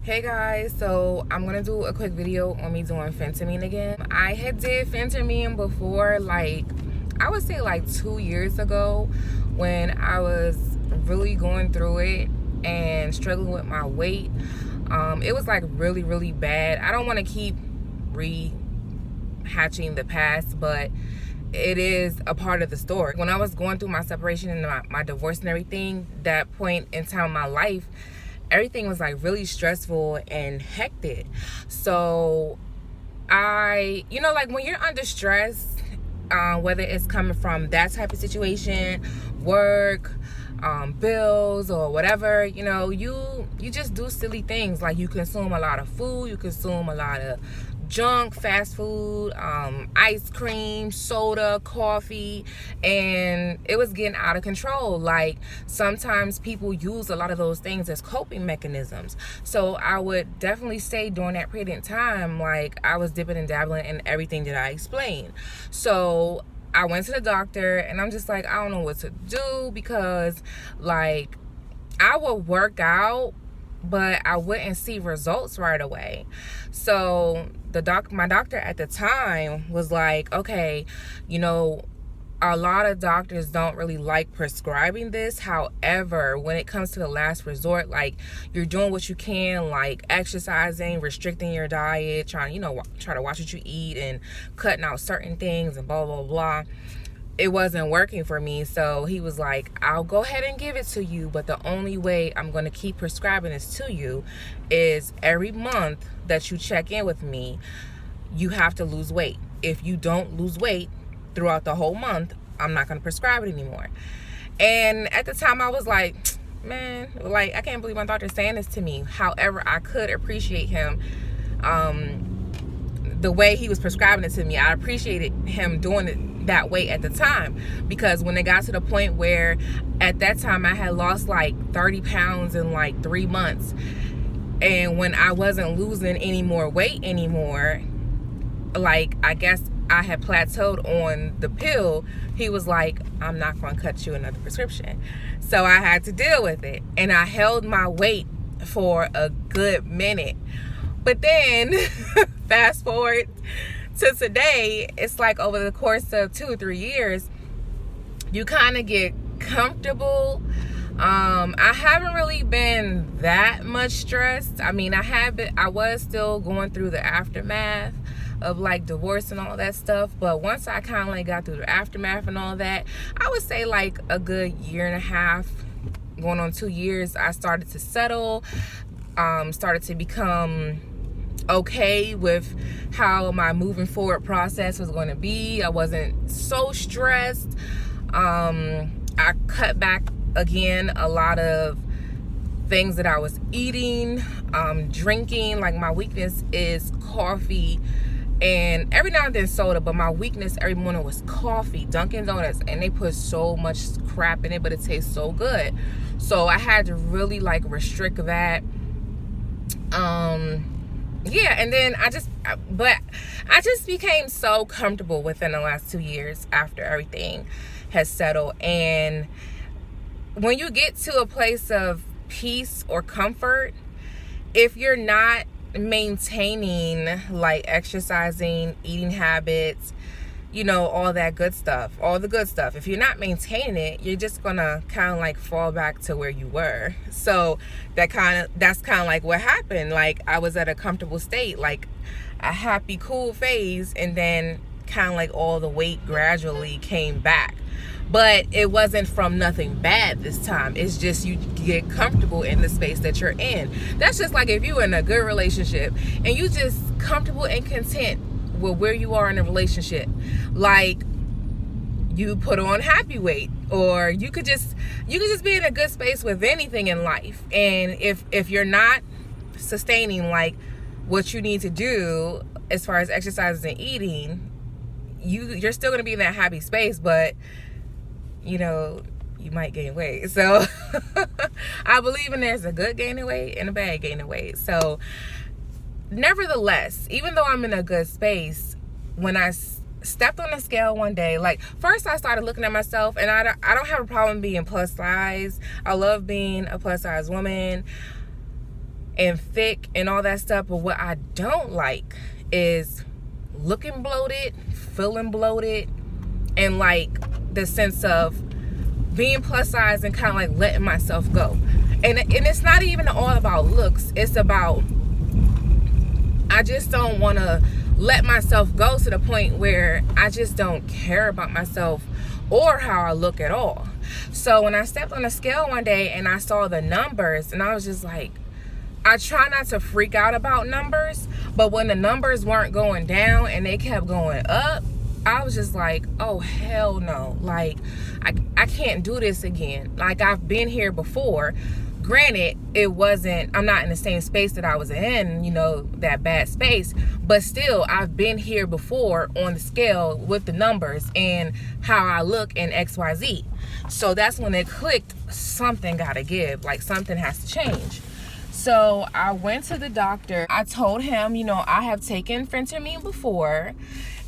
Hey guys, so I'm gonna do a quick video on me doing Phentermine again. I had did Phentermine before, like I would say like 2 years ago, when I was really going through it and struggling with my weight. It was like really bad. I don't want to keep rehatching the past, but it is a part of the story. When I was going through my separation and my divorce and everything, that point in time in my life, everything was like really stressful and hectic. So like when you're under stress, whether it's coming from that type of situation, work, bills or whatever, you just do silly things. Like you consume a lot of food, you consume a lot of junk, fast food, ice cream, soda, coffee, and it was getting out of control. Like sometimes people use a lot of those things as coping mechanisms. So I would definitely say during that period in time, like I was dipping and dabbling in everything that I explained. So I went to the doctor and I'm just like, I don't know what to do, because like I would work out, but I wouldn't see results right away. So my doctor at the time was like, okay, a lot of doctors don't really like prescribing this. However, when it comes to the last resort, like you're doing what you can, like exercising, restricting your diet, trying to watch what you eat and cutting out certain things and blah, blah, blah. It wasn't working for me. So he was like, I'll go ahead and give it to you, but the only way I'm going to keep prescribing this to you is every month that you check in with me, you have to lose weight. If you don't lose weight throughout the whole month, I'm not going to prescribe it anymore. And at the time I was like, man, like I can't believe my doctor's saying this to me. However, I could appreciate him, the way he was prescribing it to me. I appreciated him doing it that way at the time, because when it got to the point where at that time I had lost like 30 pounds in like 3 months, and when I wasn't losing any more weight anymore, like I guess I had plateaued on the pill, he was like, I'm not going to cut you another prescription. So I had to deal with it, and I held my weight for a good minute. But then fast forward to today, it's like over the course of 2 or 3 years, you kind of get comfortable. I haven't really been that much stressed. I mean, I was still going through the aftermath of like divorce and all that stuff, but once I kind of like got through the aftermath and all that, I would say like a good 1.5 years, going on 2 years, I started to settle, started to become okay with how my moving forward process was going to be. I wasn't so stressed. I cut back again a lot of things that I was eating, drinking. Like my weakness is coffee and every now and then soda, but my weakness every morning was coffee, Dunkin' Donuts, and they put so much crap in it, but it tastes so good. So I had to really like restrict that. Yeah, and then I just became so comfortable within the last 2 years after everything has settled. And when you get to a place of peace or comfort, if you're not maintaining like exercising, eating habits, all that good stuff, all the good stuff, if you're not maintaining it, you're just gonna kind of like fall back to where you were. So that's kind of like what happened. Like I was at a comfortable state, like a happy, cool phase, and then kind of like all the weight gradually came back. But it wasn't from nothing bad this time. It's just you get comfortable in the space that you're in. That's just like if you're in a good relationship and you just comfortable and content with where you are in a relationship. Like you put on happy weight, or you could just be in a good space with anything in life. And if you're not sustaining like what you need to do as far as exercises and eating, you're still going to be in that happy space, but you might gain weight. So I believe there's a good gaining weight and a bad gaining weight. So nevertheless, even though I'm in a good space, when I stepped on the scale one day, like first I started looking at myself, and I don't have a problem being plus size. I love being a plus size woman. and thick and all that stuff. But what I don't like is looking bloated, feeling bloated, and like the sense of being plus size and kind of like letting myself go. And it's not even all about looks. It's about, I just don't want to let myself go to the point where I just don't care about myself or how I look at all. So when I stepped on a scale one day and I saw the numbers, and I was just like, I try not to freak out about numbers, but when the numbers weren't going down and they kept going up, I was just like, oh hell no. Like I can't do this again. Like, I've been here before. Granted, I'm not in the same space that I was in, you know, that bad space, but still I've been here before on the scale with the numbers and how I look in XYZ. So that's when it clicked, something gotta give, like something has to change. So I went to the doctor. I told him, you know, I have taken Phentermine before,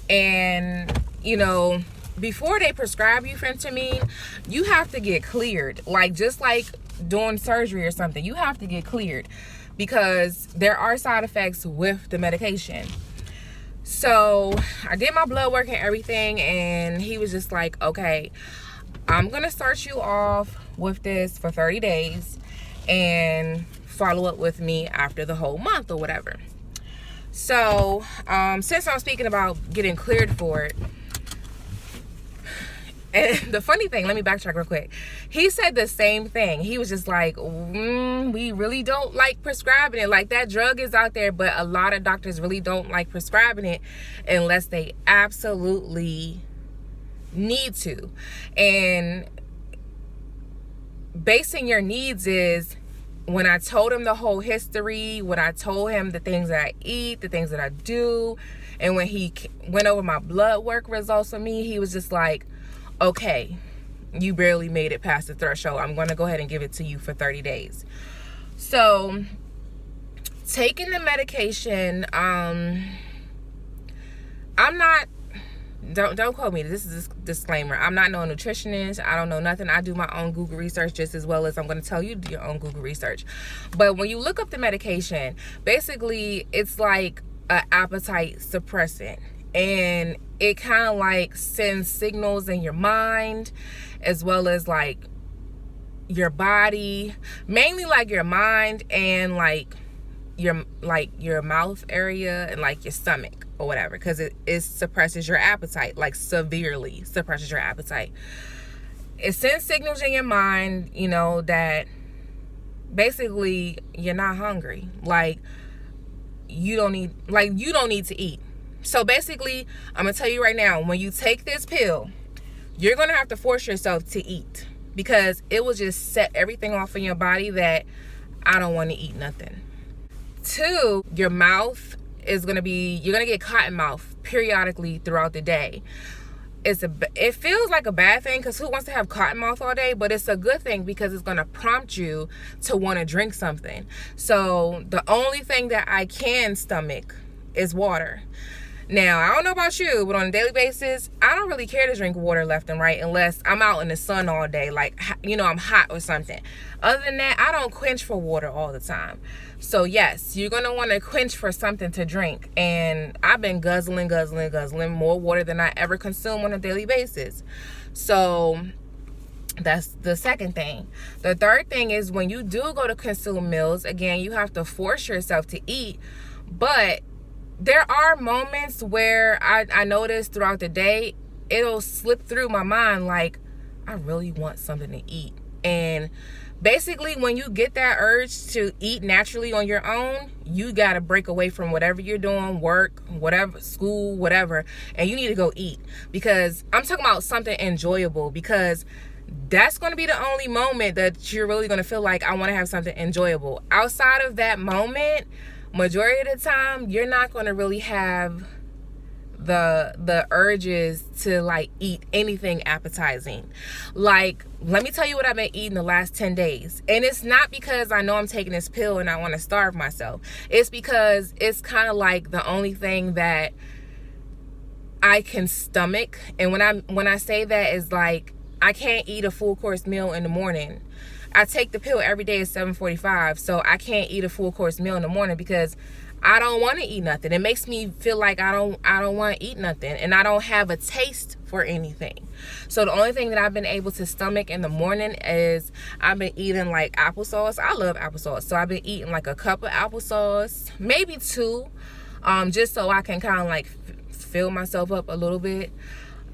and you know, before they prescribe you Phentermine, you have to get cleared. Like, just like doing surgery or something, you have to get cleared because there are side effects with the medication. So I did my blood work and everything, and he was just like, okay, I'm gonna start you off with this for 30 days and follow up with me after the whole month or whatever. So since I'm speaking about getting cleared for it, and the funny thing, let me backtrack real quick. He said the same thing. He was just like, we really don't like prescribing it. Like, that drug is out there, but a lot of doctors really don't like prescribing it unless they absolutely need to. And basing your needs is, when I told him the whole history, when I told him the things that I eat, the things that I do, and when he went over my blood work results with me, he was just like, okay, you barely made it past the threshold. I'm going to go ahead and give it to you for 30 days. So taking the medication, I'm not, don't quote me, this is a disclaimer, I'm not no nutritionist, I don't know nothing. I do my own Google research just as well as I'm going to tell you to do your own Google research. But when you look up the medication, basically it's like an appetite suppressant, and it kind of like sends signals in your mind as well as like your body, mainly like your mind and like your mouth area and like your stomach or whatever, because it suppresses your appetite, like severely suppresses your appetite. It sends signals in your mind, you know, that basically you're not hungry, like you don't need to eat. So basically, I'm gonna tell you right now, when you take this pill, you're gonna have to force yourself to eat, because it will just set everything off in your body that I don't want to eat nothing. 2, your mouth is gonna be, you're gonna get cotton mouth periodically throughout the day. It feels like a bad thing, because who wants to have cotton mouth all day? But it's a good thing, because it's gonna prompt you to want to drink something. So the only thing that I can stomach is water. Now, I don't know about you, but on a daily basis, I don't really care to drink water left and right unless I'm out in the sun all day, like, you know, I'm hot or something. Other than that, I don't quench for water all the time. So yes, you're going to want to quench for something to drink. And I've been guzzling more water than I ever consume on a daily basis. So that's the second thing. The third thing is, when you do go to consume meals, again, you have to force yourself to eat. But there are moments where I notice throughout the day, it'll slip through my mind like, I really want something to eat. And basically, when you get that urge to eat naturally on your own, you got to break away from whatever you're doing, work, whatever, school, whatever, and you need to go eat. Because I'm talking about something enjoyable, because that's going to be the only moment that you're really going to feel like, I want to have something enjoyable. Outside of that moment, majority of the time, you're not going to really have the urges to like eat anything appetizing. Like, let me tell you what I've been eating the last 10 days. And it's not because I know I'm taking this pill and I want to starve myself. It's because it's kind of like the only thing that I can stomach. And when I say that, is like, I can't eat a full course meal in the morning. I take the pill every day at 7:45, so I can't eat a full course meal in the morning because I don't want to eat nothing. It makes me feel like I don't want to eat nothing, and I don't have a taste for anything. So the only thing that I've been able to stomach in the morning is I've been eating like applesauce. I love applesauce, so I've been eating like a cup of applesauce, maybe two, just so I can kind of like fill myself up a little bit.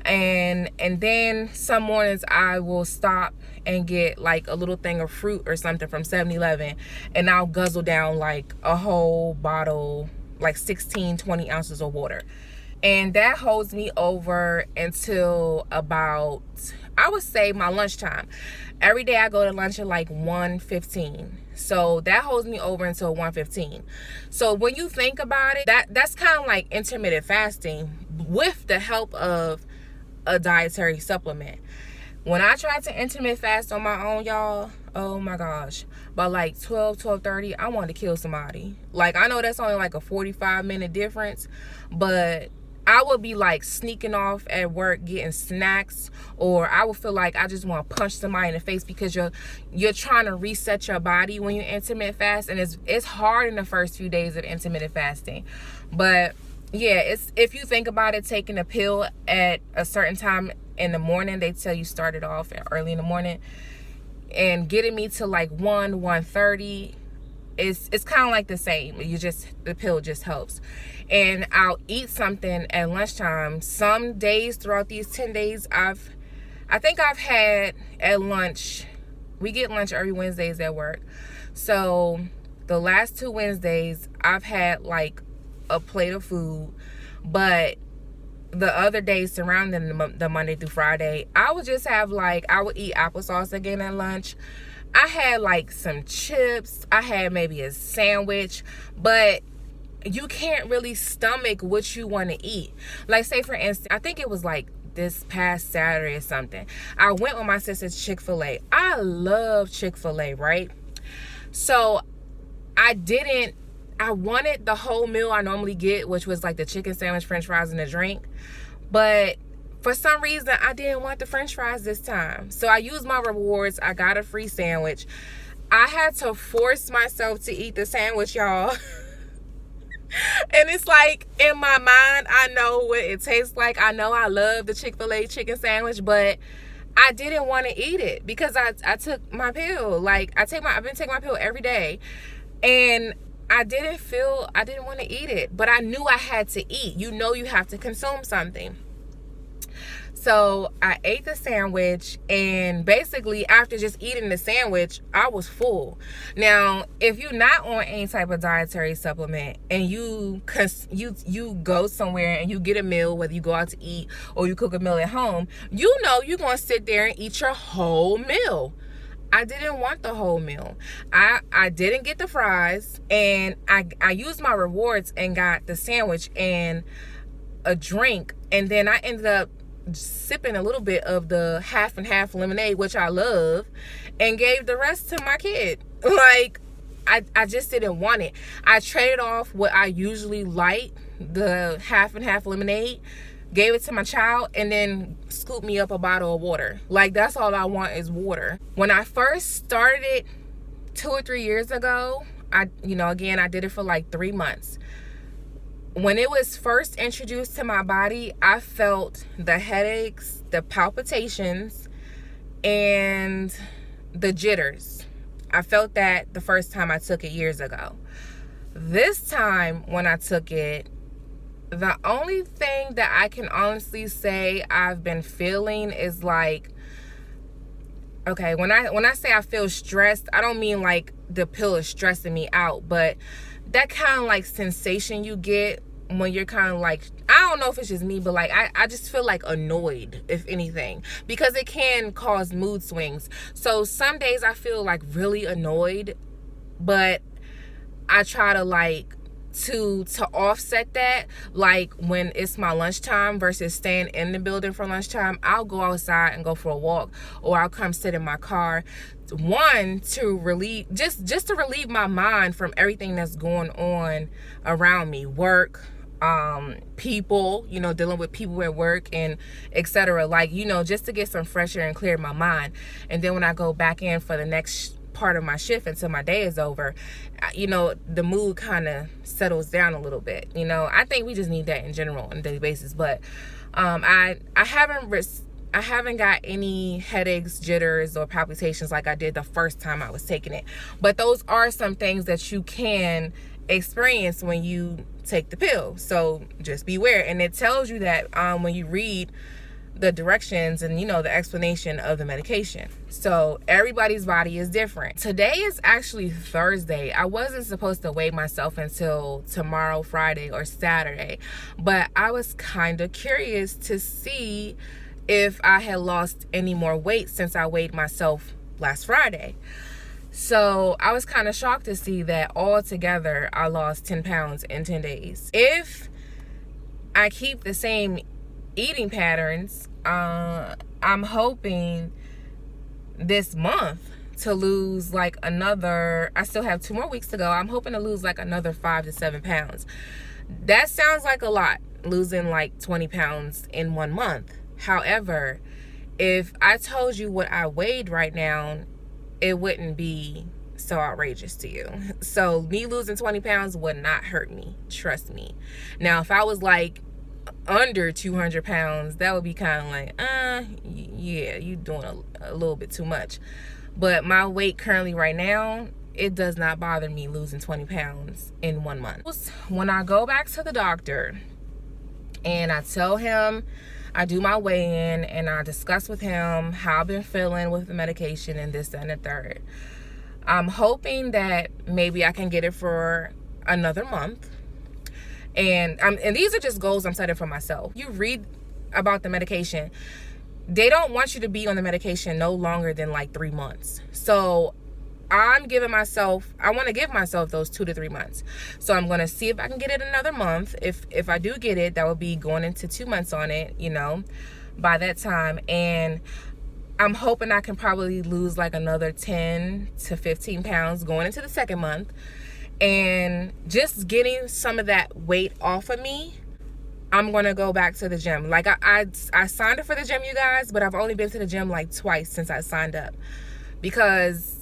And then some mornings I will stop and get like a little thing of fruit or something from 7-Eleven, and I'll guzzle down like a whole bottle, like 16-20 ounces of water. And that holds me over until about, I would say, my lunchtime. Every day I go to lunch at like 1:15. So that holds me over until 1:15. So when you think about it, that's kind of like intermittent fasting with the help of a dietary supplement. When I tried to intermittent fast on my own, y'all, oh my gosh, by like 12:30, I wanted to kill somebody. Like, I know that's only like a 45-minute difference, but I would be like sneaking off at work getting snacks, or I would feel like I just want to punch somebody in the face because you're trying to reset your body when you intermittent fast, and it's hard in the first few days of intermittent fasting. But yeah, it's, if you think about it, taking a pill at a certain time in the morning, they tell you start it off early in the morning, and getting me to like 1:30, it's kind of like the same. The pill just helps. And I'll eat something at lunchtime. Some days throughout these 10 days, I think I've had at lunch, we get lunch every Wednesdays at work. So the last 2 Wednesdays, I've had like a plate of food, but the other days surrounding the Monday through Friday, I would just have like, I would eat applesauce again at lunch. I had like some chips. I had maybe a sandwich, but you can't really stomach what you want to eat. Like, say for instance, I think it was like this past Saturday or something, I went with my sister's Chick-fil-A. I love Chick-fil-A, right? So I wanted the whole meal I normally get, which was like the chicken sandwich, french fries, and a drink. But for some reason, I didn't want the french fries this time. So I used my rewards. I got a free sandwich. I had to force myself to eat the sandwich, y'all. And it's like, in my mind, I know what it tastes like. I know I love the Chick-fil-A chicken sandwich, but I didn't want to eat it because I took my pill. Like, I've been taking my pill every day, and I didn't want to eat it, but I knew I had to eat. You know, you have to consume something. So I ate the sandwich, and basically after just eating the sandwich, I was full. Now, if you're not on any type of dietary supplement and you go somewhere and you get a meal, whether you go out to eat or you cook a meal at home, you know you're going to sit there and eat your whole meal. I didn't want the whole meal. I didn't get the fries, and I used my rewards and got the sandwich and a drink, and then I ended up sipping a little bit of the half and half lemonade, which I love, and gave the rest to my kid. Like, I just didn't want it. I traded off what I usually like, the half and half lemonade, gave it to my child, and then scooped me up a bottle of water. Like, that's all I want is water. When I first started it 2 or 3 years ago, I did it for like 3 months. When it was first introduced to my body, I felt the headaches, the palpitations, and the jitters. I felt that the first time I took it years ago. This time when I took it, the only thing that I can honestly say I've been feeling is like, okay, when I say I feel stressed, I don't mean like the pill is stressing me out, but that kind of like sensation you get when you're kind of like, I don't know if it's just me, but like I just feel like annoyed, if anything, because it can cause mood swings. So some days I feel like really annoyed, but I try to like to offset that. Like, when it's my lunchtime versus staying in the building for lunchtime, I'll go outside and go for a walk, or I'll come sit in my car, to relieve just to relieve my mind from everything that's going on around me, work, people, you know, dealing with people at work and etc. Like, you know, just to get some fresh air and clear my mind. And then when I go back in for the next part of my shift until my day is over, you know, the mood kind of settles down a little bit. You know, I think we just need that in general on a daily basis. But I haven't got any headaches, jitters, or palpitations like I did the first time I was taking it. But those are some things that you can experience when you take the pill. So just beware. And it tells you that when you read the directions and, you know, the explanation of the medication. So everybody's body is different. Today is actually Thursday. I wasn't supposed to weigh myself until tomorrow, Friday, or Saturday. But I was kind of curious to see if I had lost any more weight since I weighed myself last Friday. So I was kind of shocked to see that altogether I lost 10 pounds in 10 days. If I keep the same eating patterns, I'm hoping this month to lose like another, I still have 2 more weeks to go. I'm hoping to lose like another 5 to 7 pounds. That sounds like a lot, losing like 20 pounds in 1 month. However, if I told you what I weighed right now, it wouldn't be so outrageous to you. So me losing 20 pounds would not hurt me. Trust me. Now, if I was like under 200 pounds, that would be kind of like, yeah, you doing a little bit too much. But my weight currently right now, it does not bother me losing 20 pounds in 1 month. When I go back to the doctor and I tell him, I do my weigh-in and I discuss with him how I've been feeling with the medication and this, that, and the third. I'm hoping that maybe I can get it for another month. And these are just goals I'm setting for myself. You read about the medication, they don't want you to be on the medication no longer than like 3 months. So I want to give myself those 2 to 3 months. So I'm going to see if I can get it another month. If I do get it, that will be going into 2 months on it, you know, by that time. And I'm hoping I can probably lose like another 10 to 15 pounds going into the second month. And just getting some of that weight off of me, I'm going to go back to the gym. Like I signed up for the gym, you guys, but I've only been to the gym like twice since I signed up. Because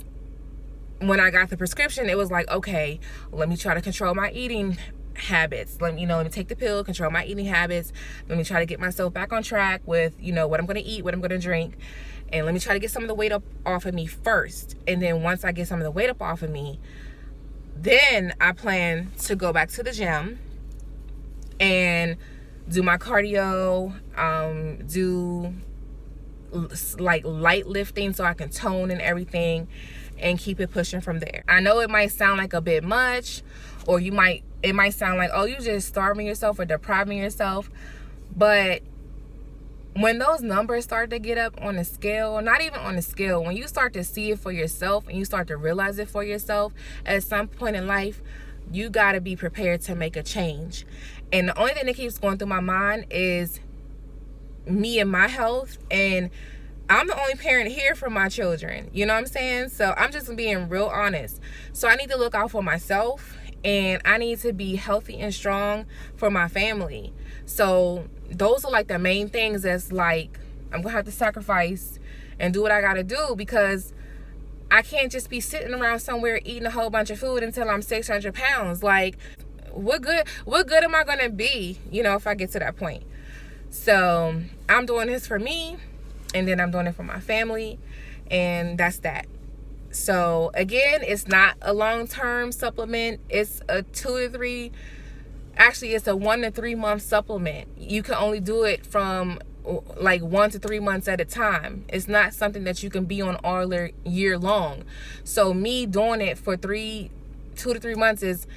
when I got the prescription, it was like, okay, let me try to control my eating habits. Let me take the pill, control my eating habits. Let me try to get myself back on track with, you know, what I'm going to eat, what I'm going to drink. And let me try to get some of the weight up off of me first. And then once I get some of the weight up off of me, then I plan to go back to the gym and do my cardio, do like light lifting so I can tone and everything, and keep it pushing from there. I know it might sound like a bit much, or it might sound like, oh, you're just starving yourself or depriving yourself. But when those numbers start to get up on the scale, not even on the scale, when you start to see it for yourself and you start to realize it for yourself, at some point in life, you got to be prepared to make a change. And the only thing that keeps going through my mind is me and my health, and I'm the only parent here for my children. You know what I'm saying? So I'm just being real honest. So I need to look out for myself, and I need to be healthy and strong for my family. So those are like the main things that's like, I'm going to have to sacrifice and do what I got to do, because I can't just be sitting around somewhere eating a whole bunch of food until I'm 600 pounds. Like, what good am I going to be, you know, if I get to that point? So I'm doing this for me, and then I'm doing it for my family, and that's that. So again, it's not a long-term supplement. It's a 1 to 3 month supplement. You can only do it from like 1 to 3 months at a time. It's not something that you can be on all year long. So me doing it for 2 to 3 months is,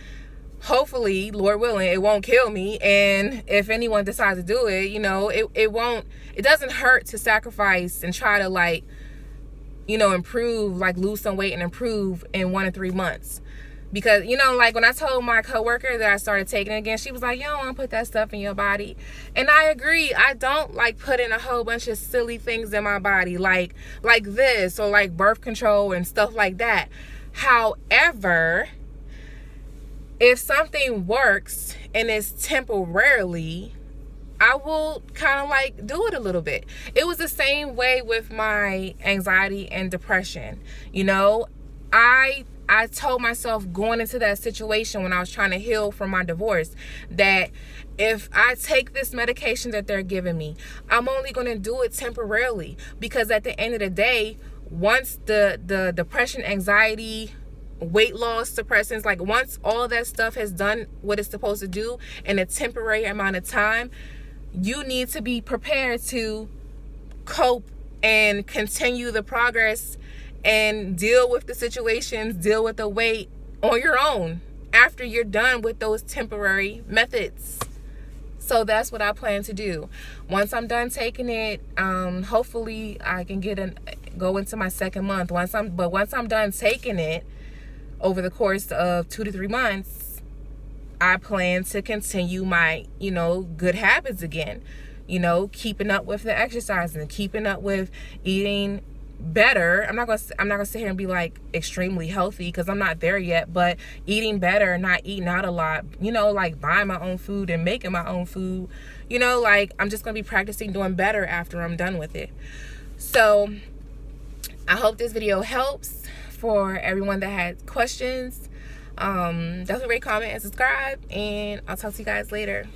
hopefully, Lord willing, it won't kill me. And if anyone decides to do it, you know, it doesn't hurt to sacrifice and try to, like, you know, improve, like lose some weight and improve in 1 to 3 months. Because, you know, like when I told my coworker that I started taking it again, she was like, you don't want to put that stuff in your body. And I agree. I don't like putting a whole bunch of silly things in my body, like this, or like birth control and stuff like that. However, if something works and it's temporarily, I will kind of like do it a little bit. It was the same way with my anxiety and depression. You know, I told myself going into that situation when I was trying to heal from my divorce that if I take this medication that they're giving me, I'm only going to do it temporarily, because at the end of the day, once the depression, anxiety, weight loss suppressants, like once all that stuff has done what it's supposed to do in a temporary amount of time, you need to be prepared to cope and continue the progress and deal with the situations, deal with the weight on your own after you're done with those temporary methods. So that's what I plan to do. Once I'm done taking it, hopefully I can go into my second month. Once I'm done taking it over the course of 2 to 3 months, I plan to continue my, good habits again. Keeping up with the exercising, keeping up with eating better. I'm not gonna sit here and be like extremely healthy, because I'm not there yet, but eating better, not eating out a lot, like buying my own food and making my own food, like I'm just gonna be practicing doing better after I'm done with it. So I hope this video helps for everyone that had questions. Definitely rate, comment, and subscribe, and I'll talk to you guys later.